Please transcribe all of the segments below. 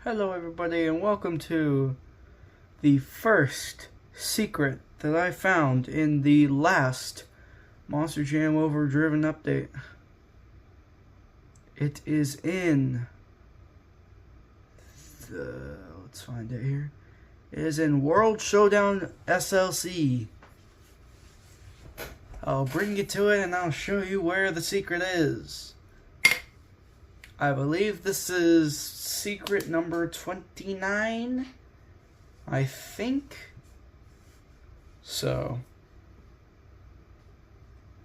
Hello everybody and welcome to the first secret that I found in the last Monster Jam Overdriven update. It is in let's find it here. It is in World Showdown SLC. I'll bring you to it and I'll show you where the secret is. I believe this is secret number 29, I think. So,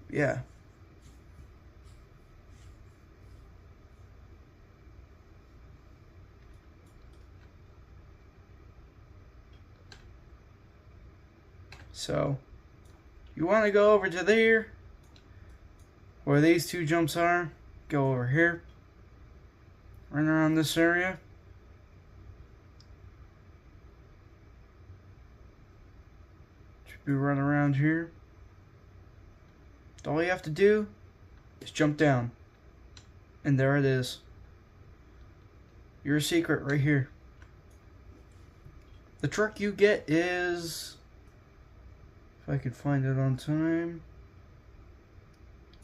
yeah. So, you want to go over to there, where these two jumps are, go over here. Run around this area. Should be run around here. All you have to do is jump down. And there it is. Your secret right here. The truck you get is, if I can find it on time,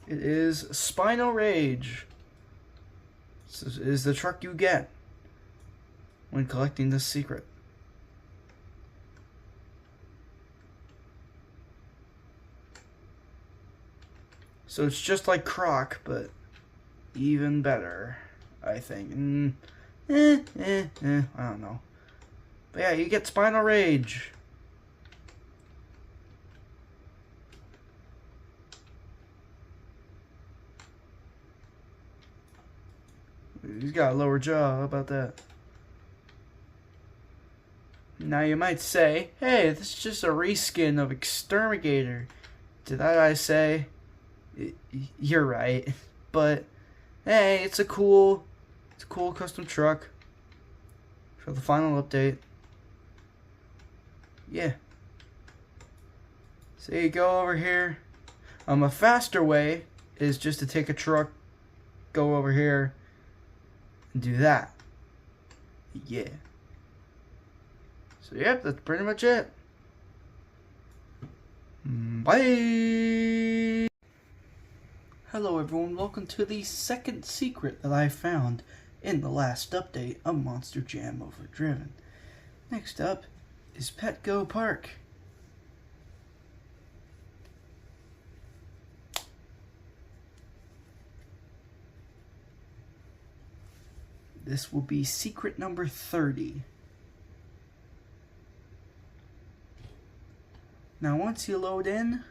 it is Spinal Rage. This is the truck you get when collecting this secret. So it's just like Croc, but even better, I think. I don't know. But yeah, you get Spinal Rage. He's got a lower jaw, how about that? Now you might say, hey, this is just a reskin of Exterminator. Did I say? You're right. But, hey, it's a cool custom truck for the final update. Yeah. So you go over here. A faster way is just to take a truck, go over here, and do that. Yeah. So yep, that's pretty much it. Bye. Hello everyone, welcome to the second secret that I found in the last update of Monster Jam Overdriven. Next up is Petco Park. This will be secret number 30. Now once you load in,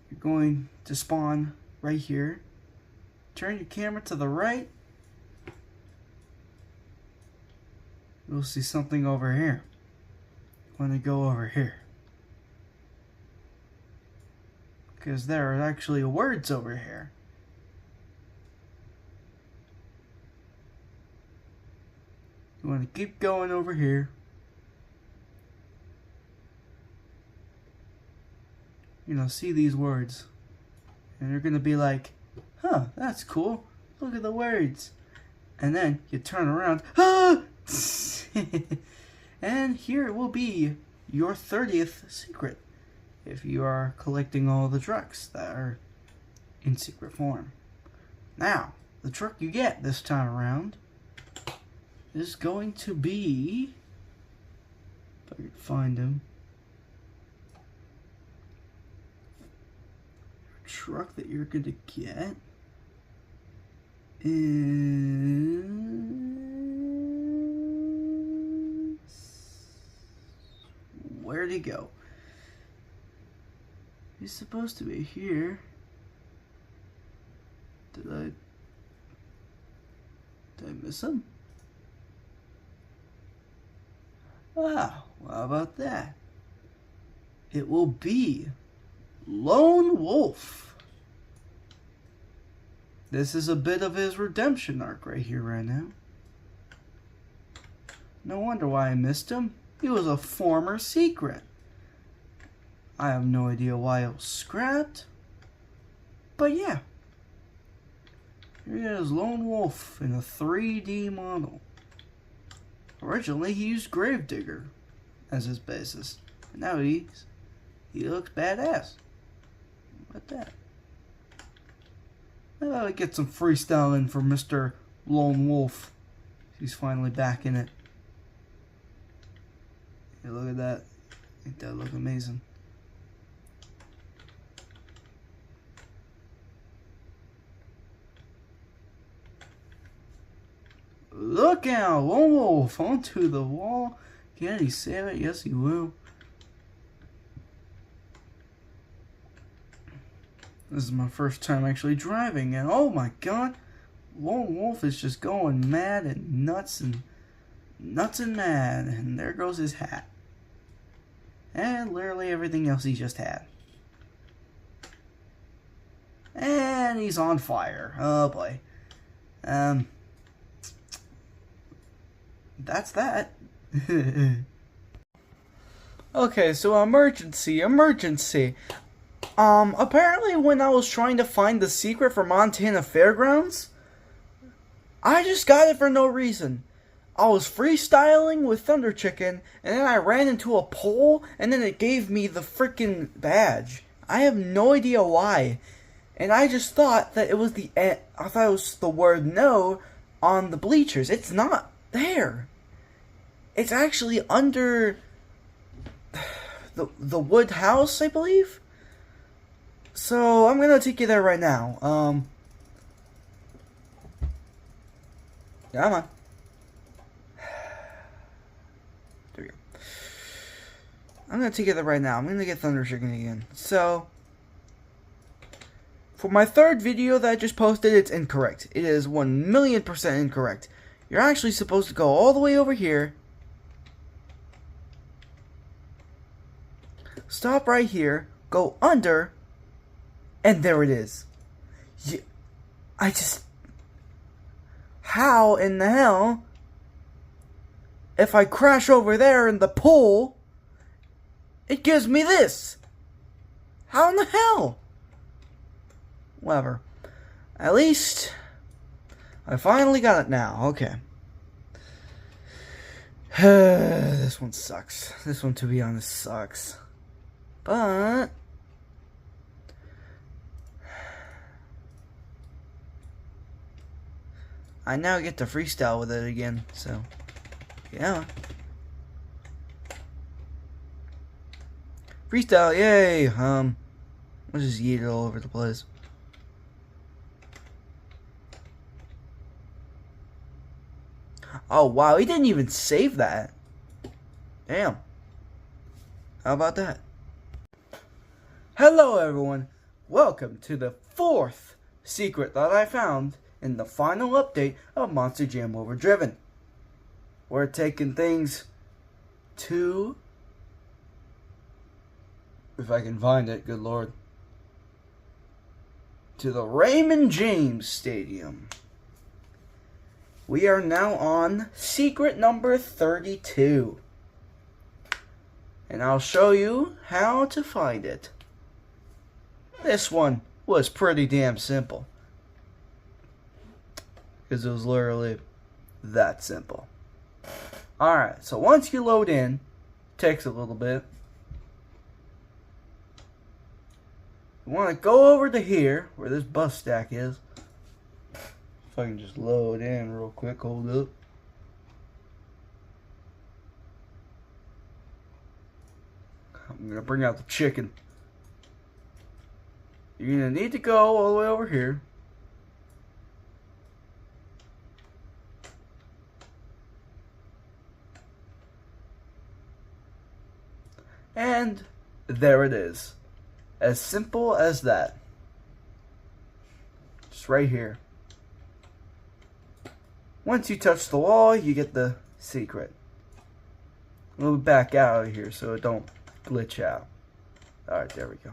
you're going to spawn right here. Turn your camera to the right. You'll see something over here. You want to go over here, because there are actually words over here. You want to keep going over here. You know, see these words. And you're going to be like, huh, that's cool. Look at the words. And then you turn around. Ah! And here it will be your 30th secret. If you are collecting all the trucks that are in secret form. Now, the truck you get this time around is going to be, if I can find him, the truck that you're going to get is, where'd he go? He's supposed to be here. Did I miss him? Ah, well, how about that? It will be Lone Wolf. This is a bit of his redemption arc right here, right now. No wonder why I missed him. He was a former secret. I have no idea why it was scrapped. But yeah. Here is Lone Wolf in a 3D model. Originally, he used Gravedigger as his basis. And now he looks badass. What that? How about I get some freestyling for Mr. Lone Wolf? He's finally back in it. Hey, look at that. Ain't that look amazing? Look out! Lone Wolf onto the wall. Can he save it? Yes, he will. This is my first time actually driving, and oh my god, Lone Wolf is just going mad and nuts and mad, and there goes his hat. And literally everything else he just had. And he's on fire. Oh boy. That's that. Okay, so emergency. Apparently when I was trying to find the secret for Montana Fairgrounds, I just got it for no reason. I was freestyling with Thunder Chicken, and then I ran into a pole, and then it gave me the freaking badge. I have no idea why. And I just thought that it was I thought it was the word no on the bleachers. It's not there. It's actually under the wood house, I believe. So I'm gonna take you there right now. Come on. There we go. I'm gonna take you there right now. I'm gonna get Thunder Chicken again. So for my third video that I just posted, it's incorrect. It is 1,000,000% incorrect. You're actually supposed to go all the way over here. Stop right here. Go under. And there it is. How in the hell, if I crash over there in the pool, it gives me this? How in the hell? Whatever. At least, I finally got it now. Okay. This one sucks. This one, to be honest, sucks. But I now get to freestyle with it again, so yeah. Freestyle, yay! I'll just yeet it all over the place. Oh wow, he didn't even save that. Damn. How about that? Hello everyone, welcome to the 4th secret that I found in the final update of Monster Jam Overdriven. We're taking things to, if I can find it, good lord, to the Raymond James Stadium. We are now on secret number 32. And I'll show you how to find it. This one was pretty damn simple. Because it was literally that simple. Alright, so once you load in, takes a little bit. You want to go over to here, where this bus stack is. If I can just load in real quick, hold up. I'm going to bring out the chicken. You're going to need to go all the way over here. And there it is. As simple as that. Just right here. Once you touch the wall, you get the secret. We'll back out of here so it don't glitch out. Alright, there we go.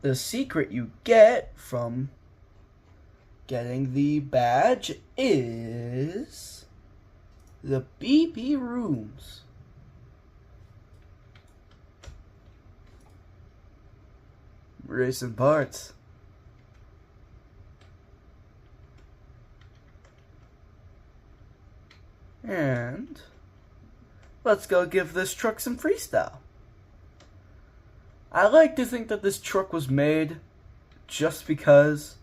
The secret you get from getting the badge is the BP rooms. Racing parts. And let's go give this truck some freestyle. I like to think that this truck was made just because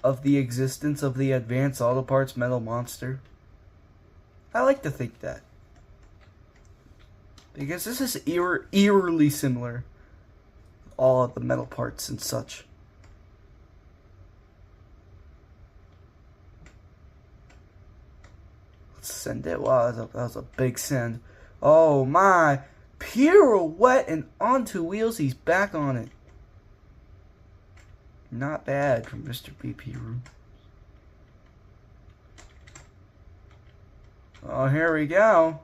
of the existence of the Advanced Auto Parts Metal Monster. I like to think that. Because this is eerily similar. All of the metal parts and such. Let's send it. Wow, that was a big send. Oh my. Pirouette and onto wheels. He's back on it. Not bad from Mr. BP Room. Oh, here we go.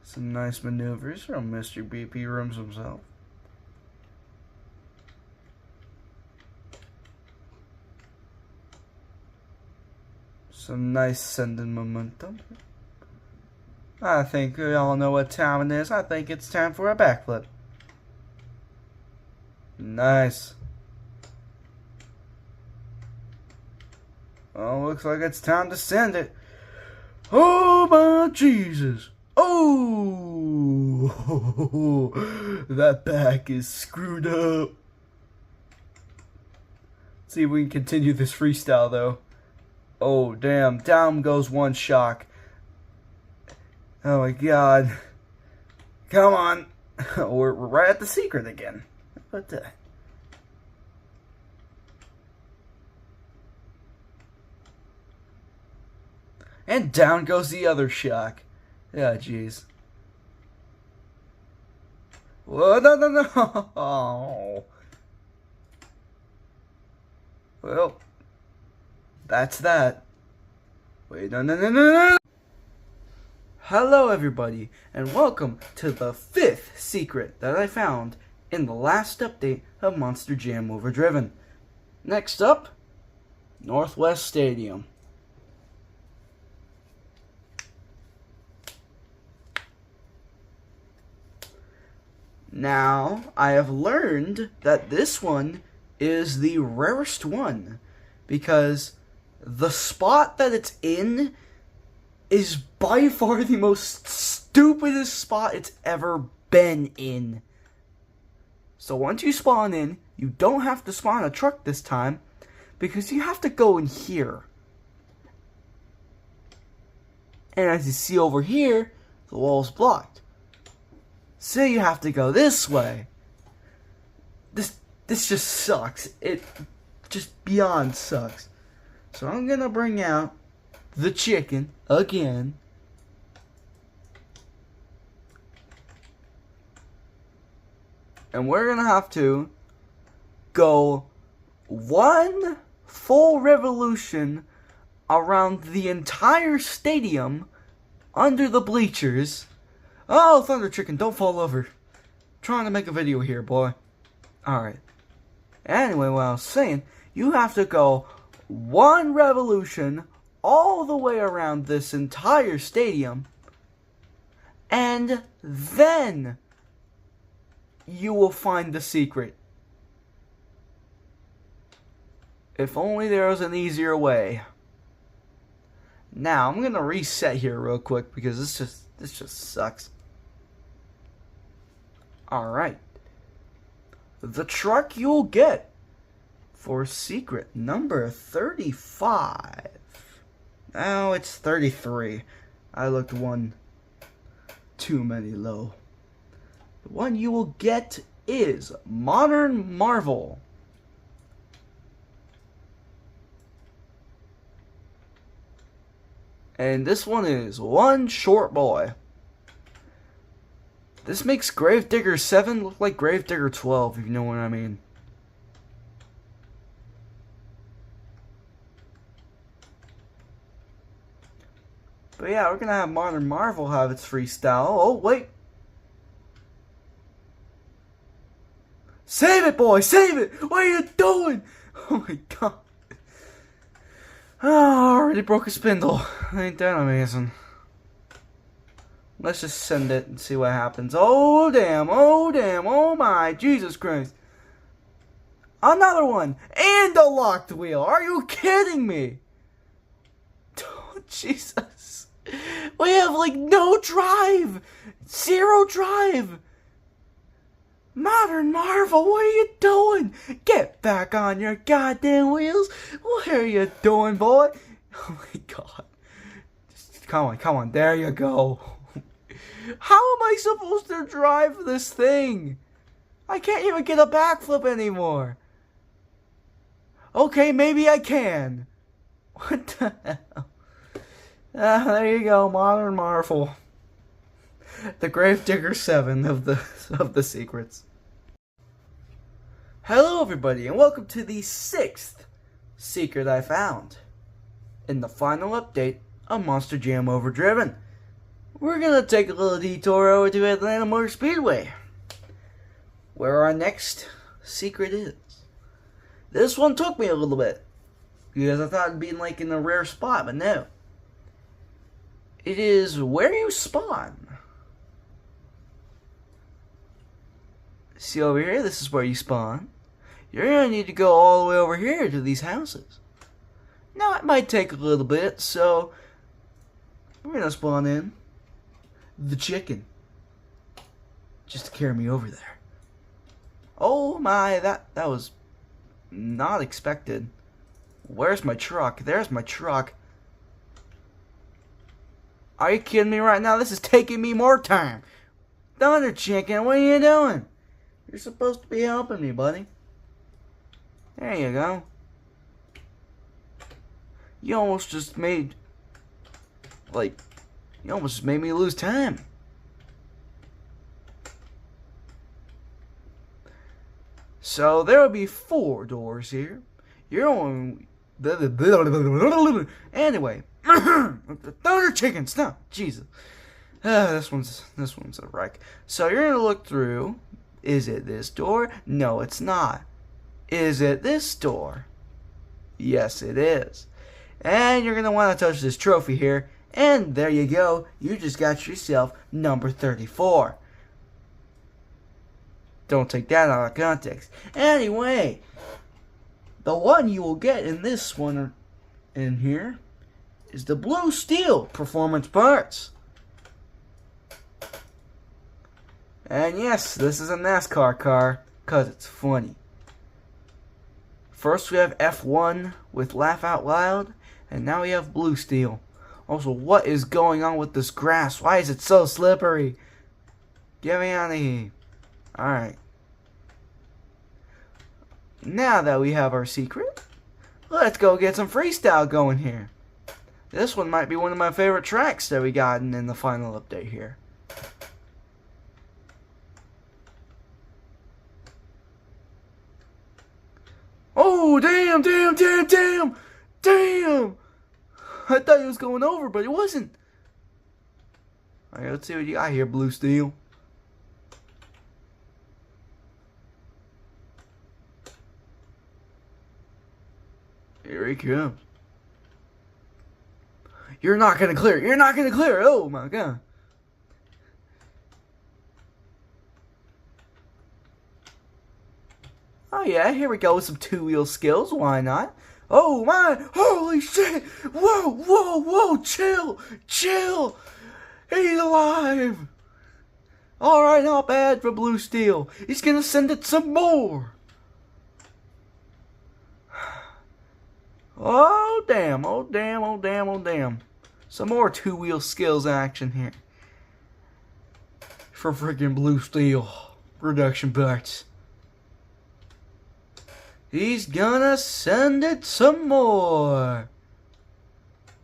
Some nice maneuvers from Mr. BP Rooms himself. Some nice sending momentum. I think we all know what time it is. I think it's time for a backflip. Nice. Oh, looks like it's time to send it. Oh my Jesus. Oh, that back is screwed up. Let's see if we can continue this freestyle though. Oh damn, down goes one shock. Oh my god. Come on. We're right at the secret again. What the? And down goes the other shock. Yeah, jeez. Whoa, no. Oh. Well, that's that. Wait, no. Hello, everybody, and welcome to the 5th secret that I found in the last update of Monster Jam Overdriven. Next up, Northwest Stadium. Now, I have learned that this one is the rarest one because the spot that it's in is by far the most stupidest spot it's ever been in. So once you spawn in, you don't have to spawn a truck this time because you have to go in here. And as you see over here, the wall's blocked. So you have to go this way. This just sucks. It just beyond sucks. So I'm gonna bring out the chicken again. And we're gonna have to go one full revolution around the entire stadium under the bleachers. Oh, Thunder Chicken, don't fall over. Trying to make a video here, boy. Alright. Anyway, what I was saying, you have to go one revolution all the way around this entire stadium, and then you will find the secret. If only there was an easier way. Now, I'm gonna reset here real quick because this just sucks. Alright. The truck you'll get for secret number 35. Oh, it's 33. I looked one too many low. The one you will get is Modern Marvel. And this one is one short boy. This makes Gravedigger 7 look like Gravedigger 12, if you know what I mean. But yeah, we're gonna have Modern Marvel have its freestyle. Oh, wait. Save it, boy! Save it! What are you doing? Oh my god. Oh, already broke a spindle. Ain't that amazing? Let's just send it and see what happens. Oh damn, oh my, Jesus Christ. Another one! And a locked wheel! Are you kidding me? Oh, Jesus. We have, like, no drive. 0 drive. Modern Marvel, what are you doing? Get back on your goddamn wheels. What are you doing, boy? Oh my god. Come on, there you go. How am I supposed to drive this thing? I can't even get a backflip anymore. Okay, maybe I can. What the hell? There you go, Modern Marvel. The Gravedigger 7 of the secrets. Hello everybody, and welcome to the 6th secret I found in the final update of Monster Jam Overdriven. We're gonna take a little detour over to Atlanta Motor Speedway, where our next secret is. This one took me a little bit, because I thought it'd be like in a rare spot, but no. It is where you spawn. See over here, this is where you spawn. You're gonna need to go all the way over here to these houses. Now it might take a little bit, so we're gonna spawn in the chicken just to carry me over there. Oh my, that was not expected. Where's my truck? There's my truck. Are you kidding me right now? This is taking me more time. Thunder Chicken, what are you doing? You're supposed to be helping me, buddy. There you go. You almost just made... you almost just made me lose time. So, there will be 4 doors here. You're only... Anyway. Thunder Chicken, stop. Jesus. This one's a wreck. So, you're going to look through... Is it this door? No, it's not. Is it this door? Yes, it is. And you're going to want to touch this trophy here. And there you go. You just got yourself number 34. Don't take that out of context. Anyway, the one you will get in this one in here is the Blue Steel Performance Parts. And yes, this is a NASCAR car, because it's funny. First we have F1 with Laugh Out Loud, and now we have Blue Steel. Also, what is going on with this grass? Why is it so slippery? Get me out of here. Alright. Now that we have our secret, let's go get some freestyle going here. This one might be one of my favorite tracks that we got in the final update here. Oh, damn! I thought he was going over, but it wasn't. Alright, let's see what you got here, Blue Steel. Here he comes. You're not gonna clear it. You're not gonna clear it. Oh my god. Oh yeah, here we go with some 2-wheel skills. Why not? Oh my! Holy shit! Whoa! Chill! He's alive! Alright, not bad for Blue Steel. He's gonna send it some more. Oh damn! Some more 2-wheel skills action here. For freaking Blue Steel production parts. He's gonna send it some more.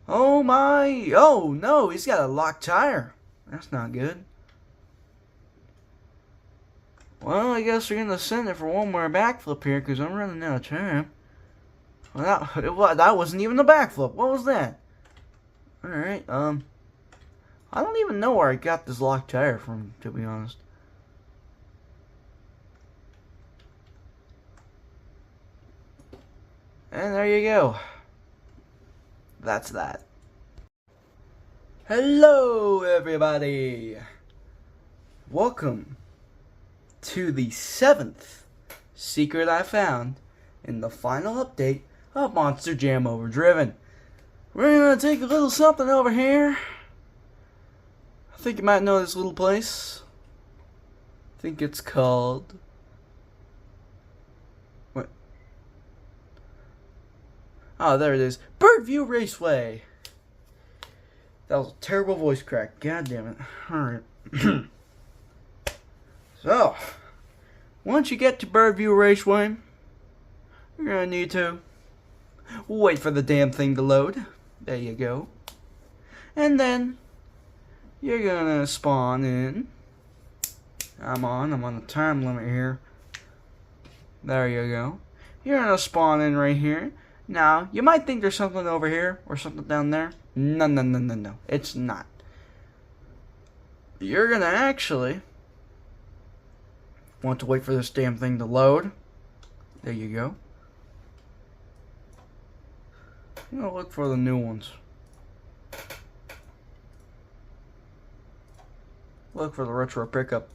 Oh my. Oh no, he's got a locked tire. That's not good. Well, I guess we're gonna send it for one more backflip here because I'm running out of time. Well, that wasn't even a backflip. What was that? Alright, I don't even know where I got this locked tire from, to be honest. And there you go. That's that. Hello, everybody. Welcome to the 7th secret I found in the final update of Monster Jam Overdriven. We're gonna take a little something over here I think you might know this little place. I think it's called... What? Oh, there it is. Birdview Raceway. That was a terrible voice crack. God damn it. Alright. So, once you get to Birdview Raceway, you're gonna need to wait for the damn thing to load. There you go. And then you're gonna spawn in. I'm on the time limit here. There you go. You're gonna spawn in right here. Now, you might think there's something over here or something down there. No. It's not. You're gonna actually want to wait for this damn thing to load. There you go. I'm gonna look for the new ones. Look for the retro pickup.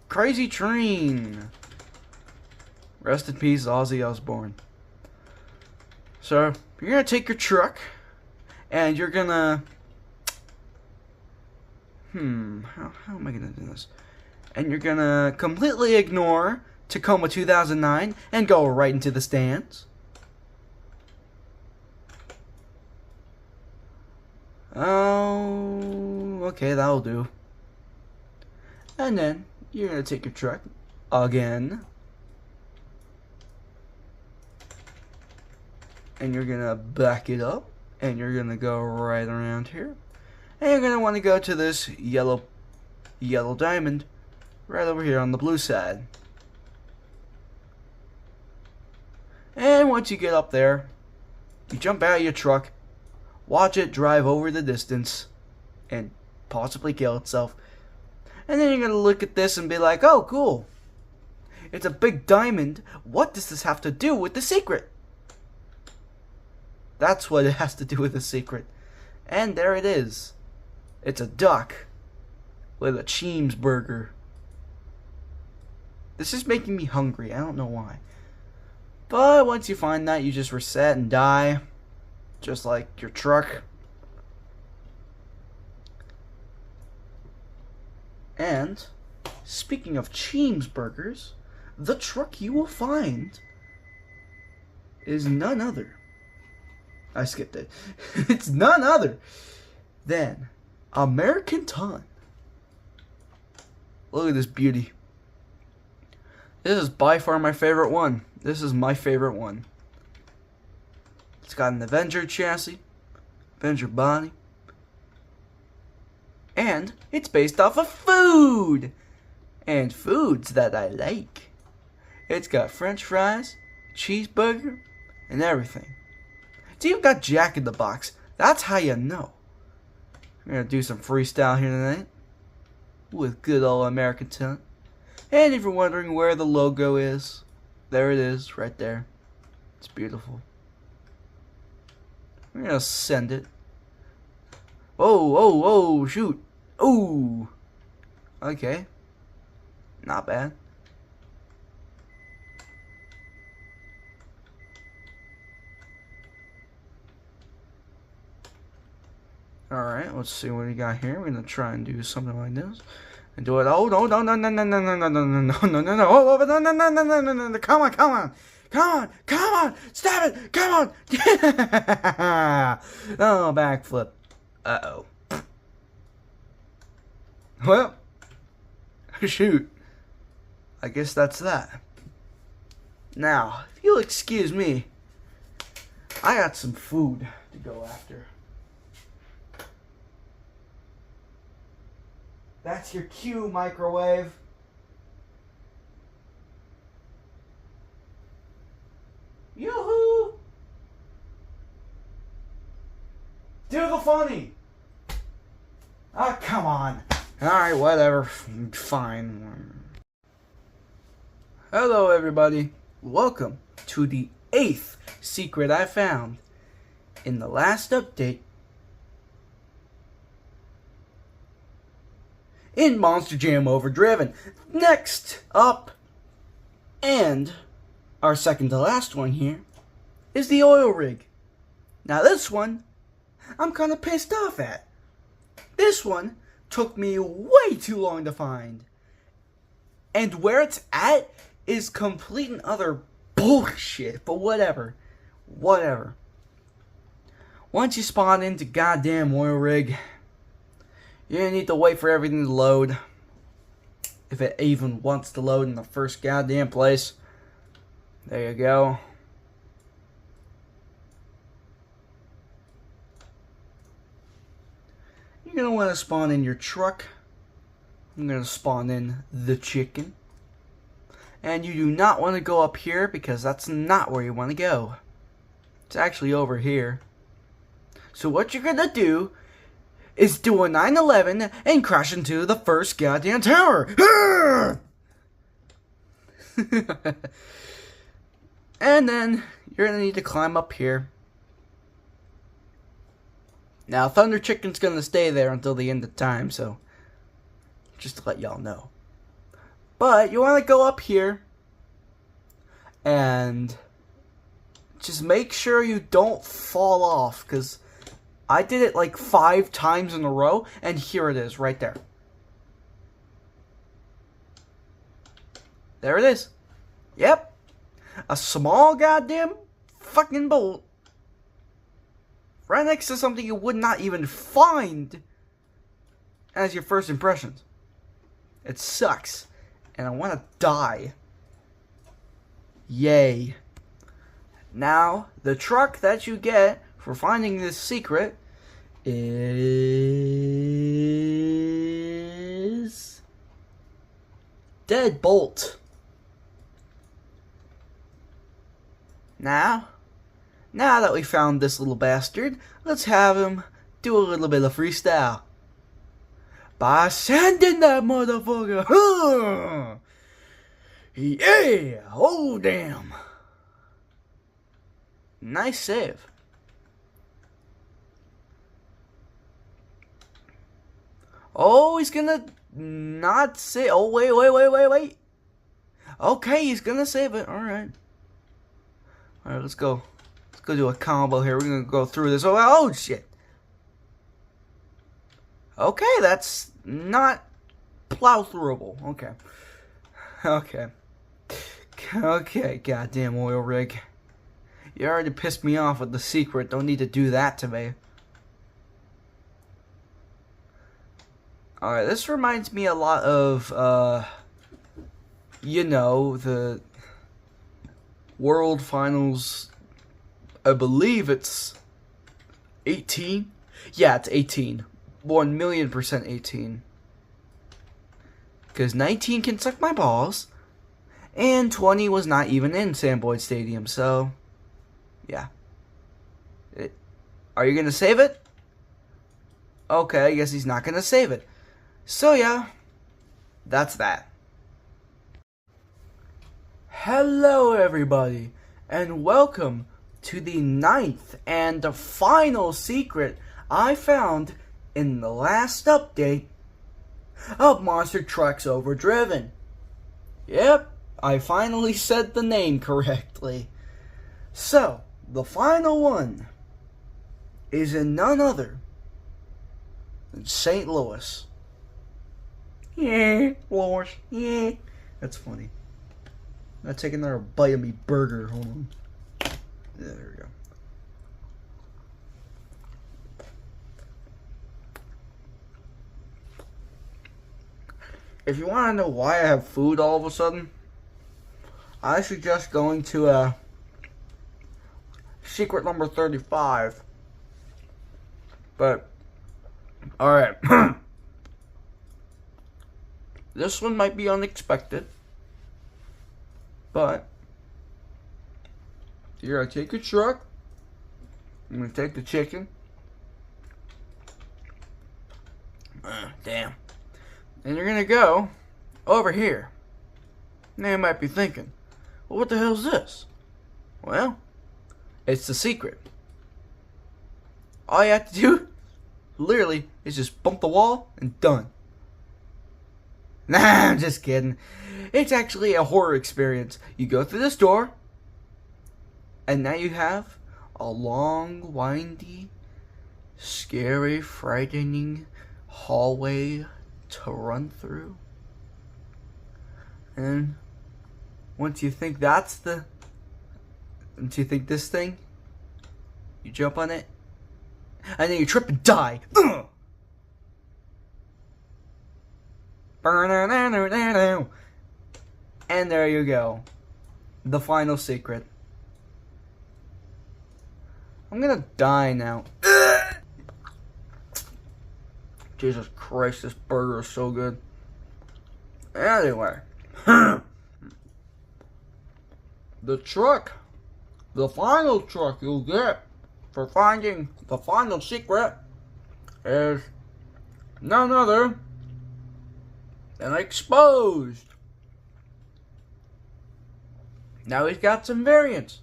Crazy Train. Rest in peace, Ozzy Osbourne. So, you're gonna take your truck, and you're gonna... how am I gonna do this? And you're gonna completely ignore Tacoma 2009 and go right into the stands. Oh, okay, that'll do. And then you're gonna take your truck again, and you're gonna back it up, and you're gonna go right around here, and you're gonna want to go to this yellow diamond right over here on the blue side. And once you get up there, you jump out of your truck, watch it drive over the distance, and possibly kill itself. And then you're going to look at this and be like, oh, cool. It's a big diamond. What does this have to do with the secret? That's what it has to do with the secret. And there it is. It's a duck with a cheeseburger. This is making me hungry. I don't know why. But once you find that, you just reset and die. Just like your truck. And, speaking of cheeseburgers, the truck you will find is none other. I skipped it. It's none other than American Ton. Look at this beauty. This is by far my favorite one. This is my favorite one. It's got an Avenger chassis, Avenger body, and it's based off of food, and foods that I like. It's got French fries, cheeseburger, and everything. It's even got Jack in the Box. That's how you know. We're gonna do some freestyle here tonight with good old American Ton. And if you're wondering where the logo is, there it is, right there. It's beautiful. We're gonna send it. Oh, shoot. Ooh. Okay. Not bad. Alright, let's see what we got here. We're gonna try and do something like this. And do it. Oh, no. Oh, no. Come on. Stop it. Come on. Oh, backflip. Uh-oh. Well, shoot. I guess that's that. Now, if you'll excuse me, I got some food to go after. That's your cue, microwave. Yoo-hoo! Do the funny! Ah, come on. Alright, whatever. Fine. Hello, everybody. Welcome to the 8th secret I found in the last update in Monster Jam Overdriven. Next up, and our second to last one here, is the oil rig. Now this one, I'm kind of pissed off at. This one took me way too long to find. And where it's at is complete and utter bullshit, but whatever. Whatever. Once you spawn into goddamn oil rig, you don't need to wait for everything to load. If it even wants to load in the first goddamn place. There you go. You're going to want to spawn in your truck. I'm going to spawn in the chicken. And you do not want to go up here because that's not where you want to go. It's actually over here. So what you're going to do is do a 9/11 and crash into the first goddamn tower. And then you're going to need to climb up here. Now, Thunder Chicken's going to stay there until the end of time, so just to let y'all know. But you want to go up here and just make sure you don't fall off, because I did it like 5 times in a row, and here it is, right there. There it is. Yep. A small goddamn fucking bolt right next to something you would not even find as your first impressions. It sucks. And I want to die. Yay. Now, the truck that you get for finding this secret is Deadbolt. Now that we found this little bastard, let's have him do a little bit of freestyle. By sending that motherfucker. Huh. Yeah. Oh, damn. Nice save. Oh, he's gonna not save. Oh, wait. Okay, he's gonna save it. Alright, let's go. Let's go do a combo here. We're gonna go through this. Oh shit. Okay, that's not plow throughable. Okay, goddamn oil rig. You already pissed me off with the secret. Don't need to do that to me. Alright, this reminds me a lot of, you know, the World Finals. I believe it's 18. Yeah, it's 18. 1,000,000% 18. Because 19 can suck my balls. And 20 was not even in Sam Boyd Stadium, so yeah. Are you going to save it? Okay, I guess he's not going to save it. So yeah, that's that. Hello everybody, and welcome to the 9th and the final secret I found in the last update of Monster Trucks Overdriven. Yep, I finally said the name correctly. So, the final one is in none other than St. Louis. Yeah, Louis. Yeah. That's funny. I'm gonna take another bite of me burger. Hold on. There we go. If you want to know why I have food all of a sudden, I suggest going to secret number 35. But, alright. This one might be unexpected. But, you're going to take your truck. I'm going to take the chicken. Damn. And you're going to go over here. Now you might be thinking, well, what the hell is this? Well, it's the secret. All you have to do, literally, is just bump the wall and done. Nah, I'm just kidding. It's actually a horror experience. You go through this door, and now you have a long, windy, scary, frightening hallway to run through. And once you think this thing, you jump on it, and then you trip and die. And there you go. The final secret. I'm gonna die now. Jesus Christ, this burger is so good. Anyway. The final truck you'll get for finding the final secret is none other than Exposed. Now he's got some variants.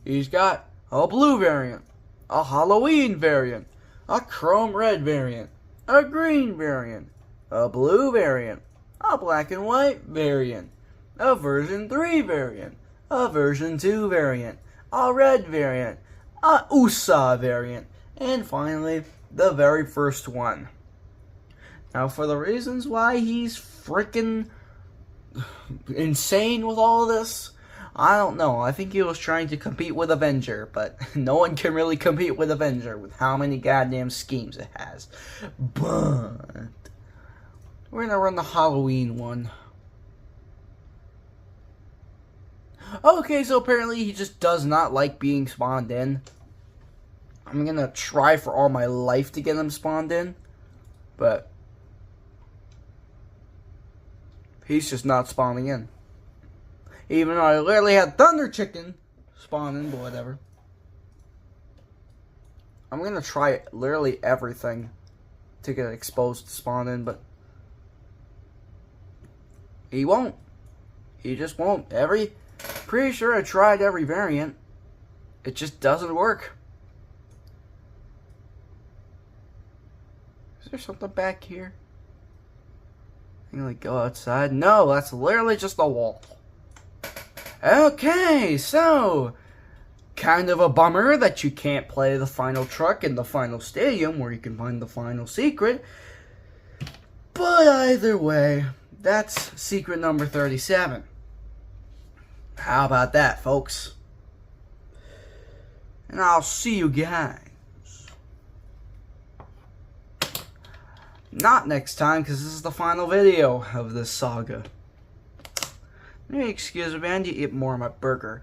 He's got a blue variant, a Halloween variant, a chrome red variant, a green variant, a blue variant, a black and white variant, a version 3 variant, a version 2 variant, a red variant, a USA variant, and finally, the very first one. Now, for the reasons why he's freaking insane with all of this, I don't know. I think he was trying to compete with Avenger, but no one can really compete with Avenger with how many goddamn schemes it has. But we're gonna run the Halloween one. Okay, so apparently he just does not like being spawned in. I'm gonna try for all my life to get him spawned in, but he's just not spawning in. Even though I literally had Thunder Chicken spawn in, but whatever. I'm gonna try literally everything to get Exposed to spawn in, but he won't. He just won't. Pretty sure I tried every variant. It just doesn't work. Is there something back here? I'm gonna go outside. No, that's literally just a wall. Okay, so kind of a bummer that you can't play the final truck in the final stadium where you can find the final secret. But either way, that's secret number 37. How about that, folks? And I'll see you guys. Not next time, because this is the final video of this saga. Excuse me, I need to eat more of my burger.